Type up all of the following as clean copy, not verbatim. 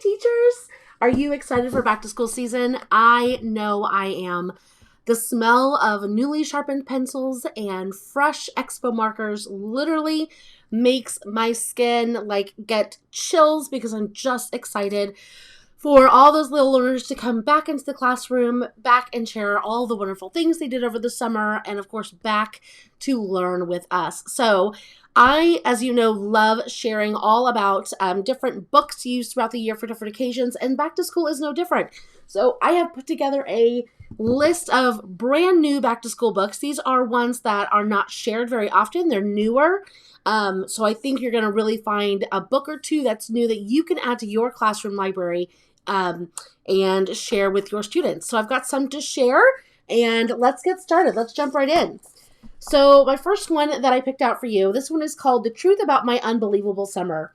teachers! Are you excited for back to school season? I know I am. The smell of newly sharpened pencils and fresh expo markers literally makes my skin get chills because I'm just excited for all those little learners to come back into the classroom, back and share all the wonderful things they did over the summer, and of course back to learn with us. So I, as you know, love sharing all about different books used throughout the year for different occasions, and back to school is no different. So I have put together a list of brand new back to school books. These are ones that are not shared very often. They're newer. So I think you're going to really find a book or two that's new that you can add to your classroom library and share with your students. So I've got some to share, and let's get started. Let's jump right in. So my first one that I picked out for you, this one is called The Truth About My Unbelievable Summer.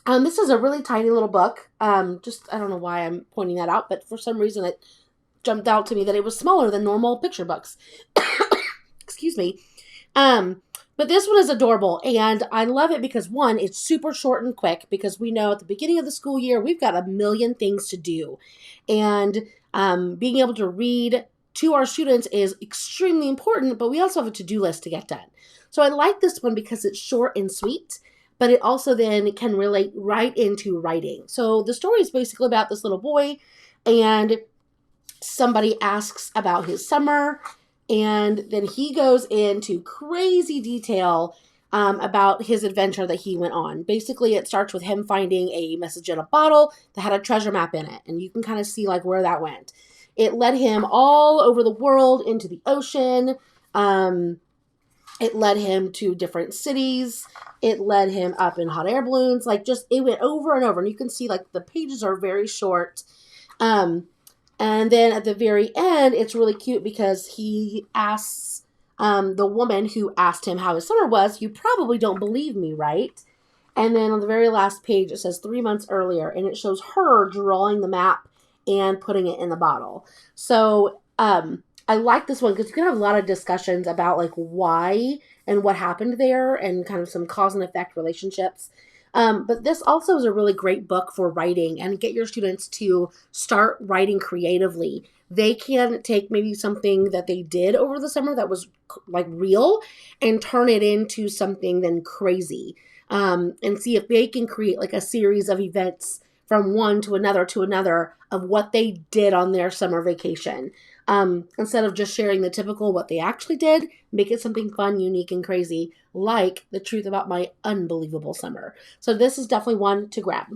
This is a really tiny little book. I don't know why I'm pointing that out, but for some reason it jumped out to me that it was smaller than normal picture books. Excuse me. But this one is adorable, and I love it because, one, it's super short and quick because we know at the beginning of the school year, we've got a million things to do. And being able to read to our students is extremely important, but we also have a to-do list to get done. So I like this one because it's short and sweet, but it also then can relate right into writing. So the story is basically about this little boy, and somebody asks about his summer, and then he goes into crazy detail about his adventure that he went on. Basically, it starts with him finding a message in a bottle that had a treasure map in it, and you can kind of see where that went. It led him all over the world, into the ocean. It led him to different cities. It led him up in hot air balloons. It went over and over, and you can see the pages are very short. And then at the very end, it's really cute because he asks the woman who asked him how his summer was, "You probably don't believe me, right?" And then on the very last page, it says 3 months earlier, and it shows her drawing the map and putting it in the bottle. So I like this one because you can have a lot of discussions about why and what happened there and kind of some cause and effect relationships. But this also is a really great book for writing and get your students to start writing creatively. They can take maybe something that they did over the summer that was real and turn it into something then crazy, and see if they can create a series of events from one to another of what they did on their summer vacation. Instead of just sharing the typical what they actually did, make it something fun, unique, and crazy, like The Truth About My Unbelievable Summer. So this is definitely one to grab.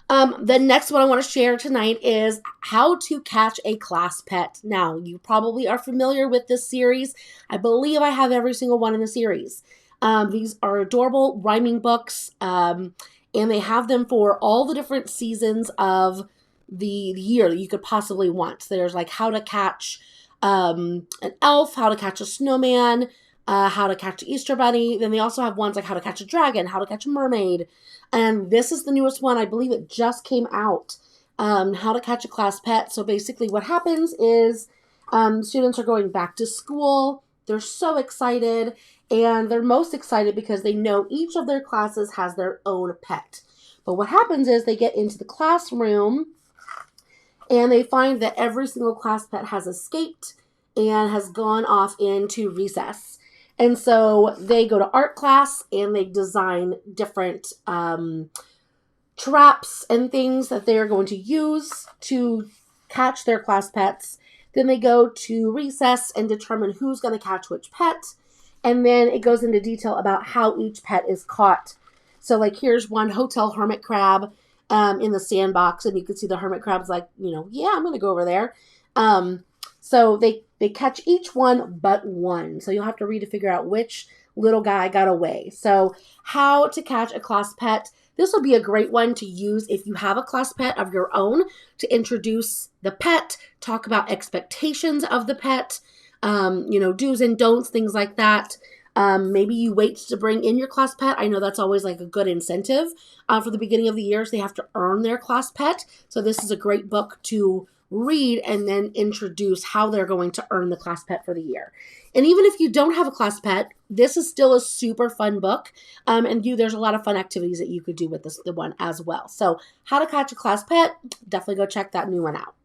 The next one I want to share tonight is How to Catch a Class Pet. Now, you probably are familiar with this series. I believe I have every single one in the series. These are adorable rhyming books, and they have them for all the different seasons of the year that you could possibly want. So there's how to catch an elf, how to catch a snowman, how to catch an Easter bunny. Then they also have ones how to catch a dragon, how to catch a mermaid. And this is the newest one. I believe it just came out. How to Catch a Class Pet. So basically what happens is students are going back to school. They're so excited, and they're most excited because they know each of their classes has their own pet. But what happens is they get into the classroom and they find that every single class pet has escaped and has gone off into recess. And so they go to art class and they design different traps and things that they're going to use to catch their class pets. Then they go to recess and determine who's going to catch which pet. And then it goes into detail about how each pet is caught. So here's one hotel hermit crab in the sandbox, and you can see the hermit crab's yeah, I'm going to go over there. So they catch each one but one. So you'll have to read to figure out which little guy got away. So How to Catch a Class Pet. This will be a great one to use if you have a class pet of your own, to introduce the pet, talk about expectations of the pet, do's and don'ts, things like that. Maybe you wait to bring in your class pet. I know that's always a good incentive for the beginning of the year. So they have to earn their class pet. So this is a great book to read and then introduce how they're going to earn the class pet for the year. And even if you don't have a class pet, this is still a super fun book. And there's a lot of fun activities that you could do with the one as well. So How to Catch a Class Pet, definitely go check that new one out.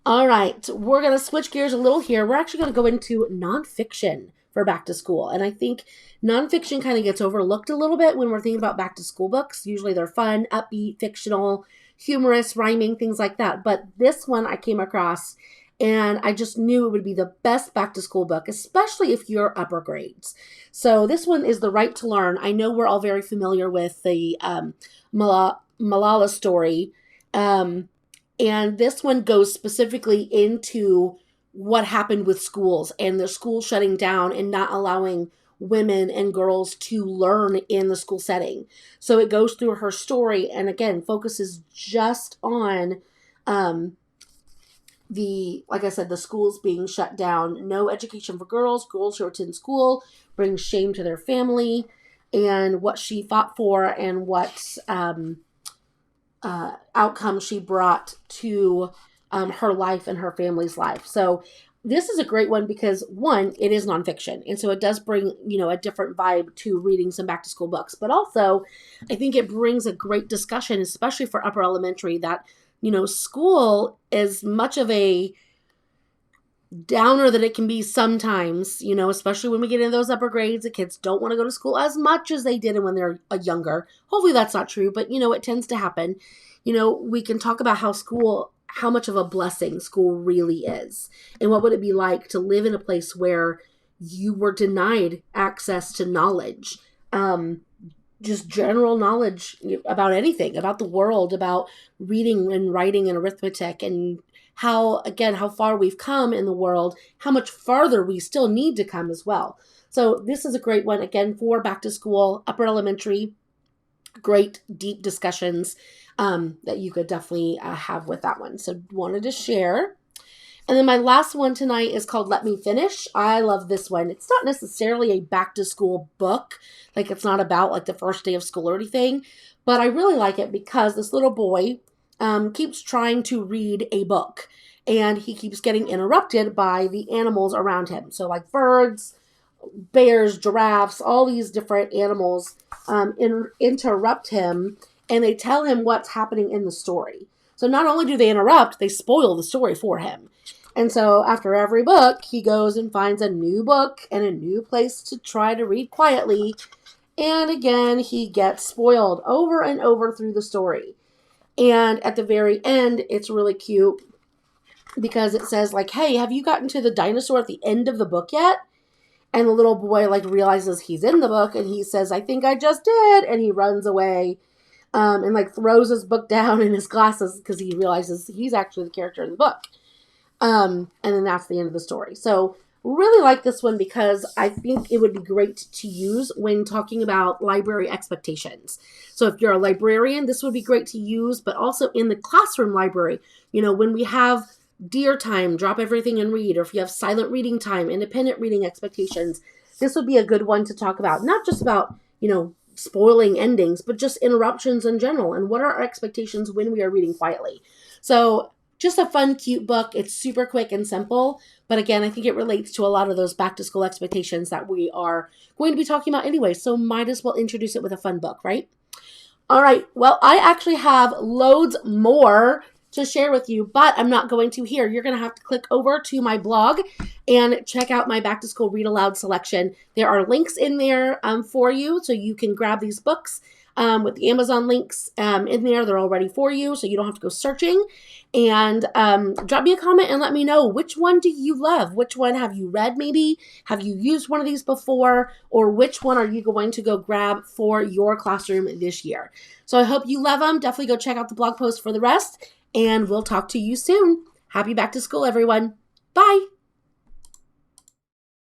All right, we're going to switch gears a little here. We're actually going to go into nonfiction for back to school. And I think nonfiction kind of gets overlooked a little bit when we're thinking about back to school books. Usually they're fun, upbeat, fictional, humorous, rhyming, things like that. But this one I came across and I just knew it would be the best back to school book, especially if you're upper grades. So this one is The Right to Learn. I know we're all very familiar with the Malala story. And this one goes specifically into what happened with schools and the school shutting down and not allowing women and girls to learn in the school setting. So it goes through her story and again, focuses just on like I said, the schools being shut down. No education for girls who attend school, brings shame to their family, and what she fought for and what outcome she brought to her life and her family's life. So this is a great one because, one, it is nonfiction. And so it does bring, a different vibe to reading some back to school books. But also, I think it brings a great discussion, especially for upper elementary, that, school is much of a downer that it can be sometimes, especially when we get into those upper grades. The kids don't want to go to school as much as they did when they're younger. Hopefully that's not true, but, it tends to happen. We can talk about how much of a blessing school really is. And what would it be like to live in a place where you were denied access to knowledge, just general knowledge about anything, about the world, about reading and writing and arithmetic, and how far we've come in the world, how much farther we still need to come as well. So this is a great one, again, for back to school, upper elementary, great deep discussions that you could definitely have with that one. So wanted to share. And then my last one tonight is called Let Me Finish. I love this one. It's not necessarily a back to school book. Like it's not about like the first day of school or anything, but I really like it because this little boy keeps trying to read a book and he keeps getting interrupted by the animals around him. So like birds, bears, giraffes, all these different animals interrupt him and they tell him what's happening in the story. So not only do they interrupt, they spoil the story for him. And so after every book, he goes and finds a new book and a new place to try to read quietly. And again, he gets spoiled over and over through the story. And at the very end, it's really cute because it says like, hey, have you gotten to the dinosaur at the end of the book yet? And the little boy like realizes he's in the book and he says, I think I just did. And he runs away and like throws his book down in his glasses because he realizes he's actually the character in the book. And then that's the end of the story. So really like this one because I think it would be great to use when talking about library expectations. So if you're a librarian, this would be great to use, but also in the classroom library, when we have dear time, drop everything and read, or if you have silent reading time, independent reading expectations, this would be a good one to talk about. Not just about, spoiling endings, but just interruptions in general. And what are our expectations when we are reading quietly? So just a fun, cute book. It's super quick and simple. But again, I think it relates to a lot of those back to school expectations that we are going to be talking about anyway. So might as well introduce it with a fun book, right? All right. Well, I actually have loads more to share with you, but I'm not going to here. You're going to have to click over to my blog and check out my back to school read aloud selection. There are links in there for you, so you can grab these books with the Amazon links in there. They're all ready for you, so you don't have to go searching. And drop me a comment and let me know, which one do you love? Which one have you read maybe? Have you used one of these before? Or which one are you going to go grab for your classroom this year? So I hope you love them. Definitely go check out the blog post for the rest. And we'll talk to you soon. Happy back to school, everyone. Bye.